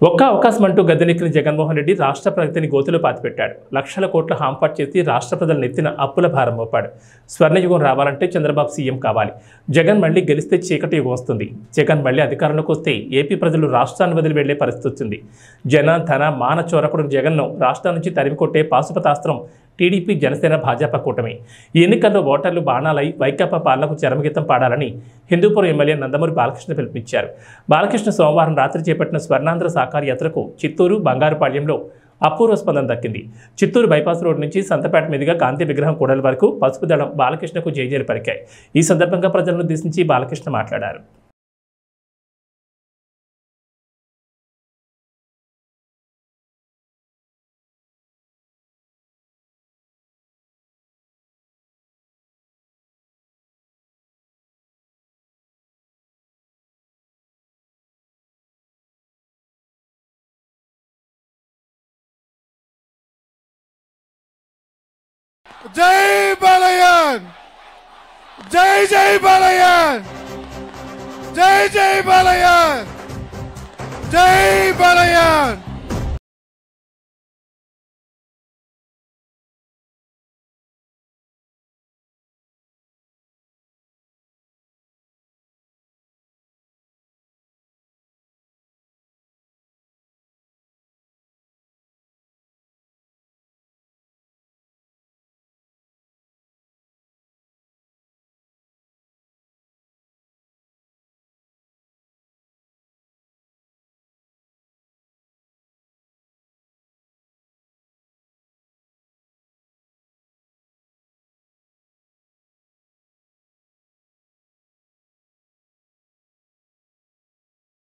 ఒక్క అవకాశం అంటూ గద్దెనెక్కిన జగన్మోహన్ రెడ్డి రాష్ట్ర ప్రగతిని గోతులో పాతిపెట్టాడు. లక్షల కోట్ల హాంపాట్ చేసి రాష్ట్ర ప్రజల నెత్తిన అప్పుల భారం మోపాడు. స్వర్ణయుగం రావాలంటే చంద్రబాబు సీఎం కావాలి. జగన్ మళ్లీ గెలిస్తే చీకటి యుగం వస్తుంది. జగన్ మళ్లీ అధికారంలోకి వస్తే ఏపీ ప్రజలు రాష్ట్రాన్ని వదిలి వెళ్లే పరిస్థితి వచ్చింది. జన ధన మాన చోరకుడు జగన్ను రాష్ట్రం నుంచి తరిమికొట్టే పాశుపతాస్త్రం టీడీపీ, జనసేన, భాజపా కూటమి. ఈ ఎన్నికల్లో ఓటర్లు బాణాలై వైకాపా పాలనకు చరమగీతం పాడాలని హిందూపురం ఎమ్మెల్యే నందమూరి బాలకృష్ణ పిలుపునిచ్చారు. బాలకృష్ణ సోమవారం రాత్రి చేపట్టిన స్వర్ణాంధ్ర సాకార యాత్రకు చిత్తూరు, బంగారుపాళ్యంలో అపూర్వ స్పందన దక్కింది. చిత్తూరు బైపాస్ రోడ్ నుంచి సంతపేట మీదుగా గాంధీ విగ్రహం కూడలి వరకు పసుపు దళం బాలకృష్ణకు జైజేలు పలికాయి. ఈ సందర్భంగా ప్రజలను ఉద్దేశించి బాలకృష్ణ మాట్లాడారు. जय बालयन, जय जय बालयन, जय जय बालयन, जय बालयन।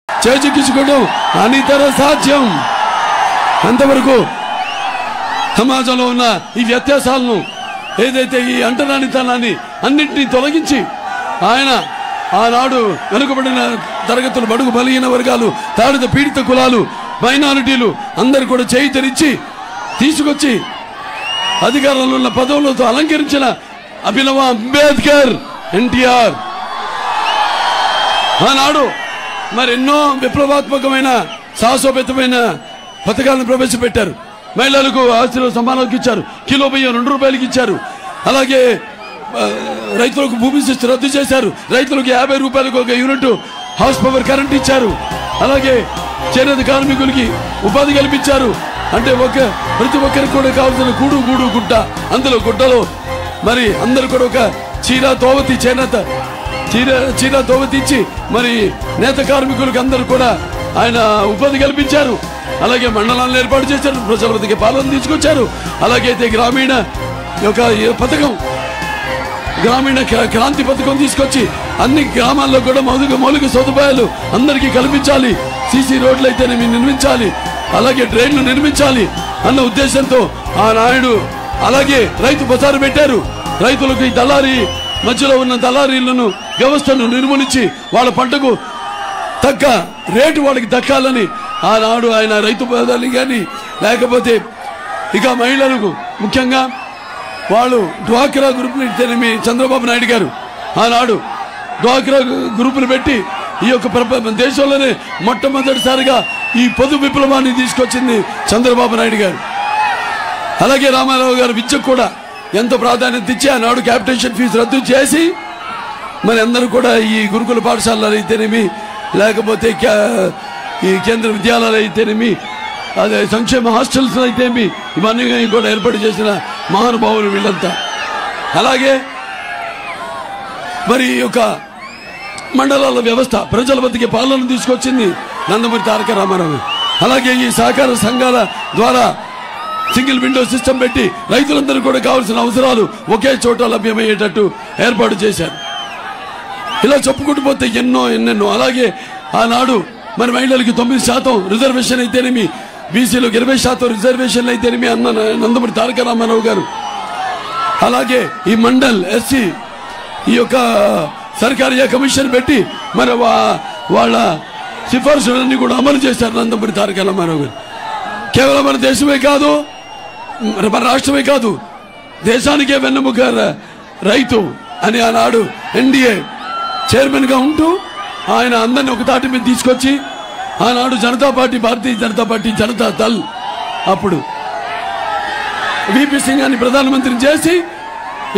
చేజిక్కించుకోవడం అనితర సాధ్యం. అంతవరకు సమాజంలో ఉన్న ఈ వ్యత్యాసాలను, ఏదైతే ఈ అంటరానితనాన్ని అన్నింటినీ తొలగించి ఆయన ఆనాడు వెనుకబడిన తరగతులు, బడుగు బలహీన వర్గాలు, తాడిత పీడిత కులాలు, మైనారిటీలు అందరు కూడా చేయి తెరిచి తీసుకొచ్చి అధికారంలో ఉన్న పదవులతో అలంకరించిన అభినవ అంబేద్కర్, ఎన్టీఆర్ ఆనాడు మరి ఎన్నో విప్లవాత్మకమైన సాహసోపేతమైన పథకాలను ప్రవేశపెట్టారు. మహిళలకు ఆస్తిలో సమానంకి ఇచ్చారు. కిలో బియ్యం 2 రూపాయలకి ఇచ్చారు. అలాగే రైతులకు భూమి శిస్తు రద్దు చేశారు. రైతులకు 50 రూపాయలకు ఒక యూనిట్ హౌస్ పవర్ కరెంట్ ఇచ్చారు. అలాగే చేనేత కార్మికులకి ఉపాధి కల్పించారు. అంటే ప్రతి ఒక్కరికి కూడా కావాల్సిన కూడు గూడు గుడ్డ, అందులో గుడ్డలో మరి అందరూ కూడా ఒక చీర తోవతి, చేనేత చీర తోవతిచ్చి మరి నేత కార్మికులకు అందరూ కూడా ఆయన ఉపాధి కల్పించారు. అలాగే మండలాలను ఏర్పాటు చేశారు. ప్రజల వద్దకు పాలన తీసుకొచ్చారు. అలాగే గ్రామీణ పథకం, గ్రామీణ క్రాంతి పథకం తీసుకొచ్చి అన్ని గ్రామాల్లో కూడా మౌలిక సదుపాయాలు అందరికీ కల్పించాలి. సీసీ రోడ్లు అయితే నిర్మించాలి. అలాగే ట్రైన్లు నిర్మించాలి అన్న ఉద్దేశంతో ఆ నాయుడు అలాగే రైతు బజారు పెట్టారు. రైతులకు ఈ దళారీ మధ్యలో ఉన్న దళారీలను వ్యవస్థను నిర్మూలించి వాళ్ళ పంటకు తగ్గ రేటు వాళ్ళకి దక్కాలని ఆనాడు ఆయన రైతు బజార్లు కానీ, లేకపోతే ఇక మహిళలకు ముఖ్యంగా వాళ్ళు డ్వాక్రా గ్రూపులు ఇస్తేనేమి చంద్రబాబు నాయుడు గారు ఆనాడు డ్వాక్రా గ్రూపులు పెట్టి ఈ యొక్క దేశంలోనే మొట్టమొదటిసారిగా ఈ పొదు విప్లవాన్ని తీసుకొచ్చింది చంద్రబాబు నాయుడు గారు. అలాగే రామారావు గారు విద్యకు కూడా ఎంతో ప్రాధాన్యత ఇచ్చి ఆనాడు క్యాపిటేషన్ ఫీజు రద్దు చేసి మరి అందరూ కూడా ఈ గురుకుల పాఠశాలలు అయితేనేమి, లేకపోతే ఈ కేంద్ర విద్యాలయాలు అయితేనేమి, అదే సంక్షేమ హాస్టల్స్ అయితేమి, ఇవన్నీ కూడా ఏర్పాటు చేసిన మహానుభావులు వీళ్ళంతా. అలాగే మరి యొక్క మండలాల వ్యవస్థ, ప్రజల వద్దకి పాలన తీసుకొచ్చింది నందమూరి తారక రామారావు. అలాగే ఈ సహకార సంఘాల ద్వారా సింగిల్ విండో సిస్టమ్ పెట్టి రైతులందరూ కూడా కావాల్సిన అవసరాలు ఒకే చోట లభ్యమయ్యేటట్టు ఏర్పాటు చేశారు. ఇలా చెప్పుకుంటూ పోతే ఎన్నెన్నో. అలాగే ఆనాడు మరి మహిళలకి 9% రిజర్వేషన్ అయితేనేమి, బీసీలకు 20% రిజర్వేషన్లు అయితేనేమి అన్న నందమూరి తారక రామారావు గారు. అలాగే ఈ మండల్ ఎస్సీ ఈ యొక్క సర్కారీ కమిషన్ పెట్టి మరి వాళ్ళ సిఫార్సులన్నీ కూడా అమలు చేశారు నందమూరి తారక రామారావు గారు. కేవలం మన దేశమే కాదు, మన రాష్ట్రమే కాదు, దేశానికే వెన్నెముక రైతు అని ఆనాడు ఎన్డీఏ చైర్మన్ గా ఉంటూ ఆయన అందరిని ఒక తాటి మీద తీసుకొచ్చి ఆనాడు జనతా పార్టీ, భారతీయ జనతా పార్టీ, జనతా దళ్ అప్పుడు విపి సింగ్ అని ప్రధానమంత్రిని చేసి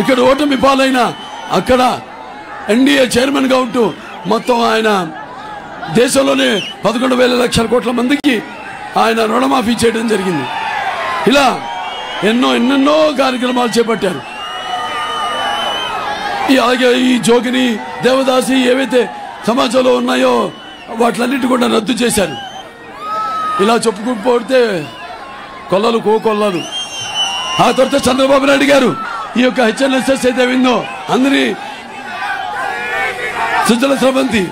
ఇక్కడ ఓటమి పాలైన అక్కడ ఎన్డీఏ చైర్మన్ గా ఉంటూ మొత్తం ఆయన దేశంలోనే 11,000 లక్షల కోట్ల మందికి ఆయన రుణమాఫీ చేయడం జరిగింది. ఇలా ఎన్నెన్నో కార్యక్రమాలు చేపట్టారు. అలాగే ఈ జోగిని, దేవదాసి ఏవైతే సమాజంలో ఉన్నాయో వాటిలన్నిటి కూడా రద్దు చేశారు. ఇలా చెప్పుకుంటూ కొల్లలు కోకొల్లలు. ఆ తర్వాత చంద్రబాబు నాయుడు గారు ఈ యొక్క హెచ్ఎన్ఎస్ఎస్ అయితే విందో అందరి సుజల స్రవంతి,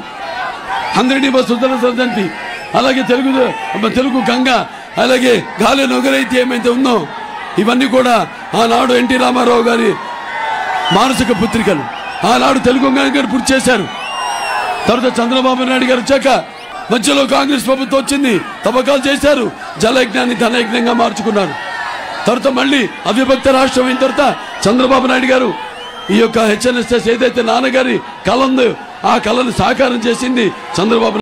అందరినీ సుజల స్రవంతి, అలాగే తెలుగు గంగ, అలాగే గాలి నొగరైతే ఏమైతే ఉందో ఇవన్నీ కూడా ఆనాడు ఎన్టీ రామారావు గారి మానసిక పుత్రికలు. ఆనాడు తెలుగు గారు పూర్తి చేశారు. తర్వాత చంద్రబాబు నాయుడు గారు వచ్చాక మధ్యలో కాంగ్రెస్ ప్రభుత్వం వచ్చింది, తవ్వకాలు చేశారు, జలయజ్ఞాన్ని ధనయజ్ఞంగా మార్చుకున్నారు. తర్వాత మళ్ళీ అవిభక్త రాష్ట్రం అయిన తర్వాత చంద్రబాబు నాయుడు గారు ఈ యొక్క హెచ్ఎన్ఎస్ఎస్ ఏదైతే నాన్నగారి కళ ఉందో ఆ కళను సాకారం చేసింది చంద్రబాబు.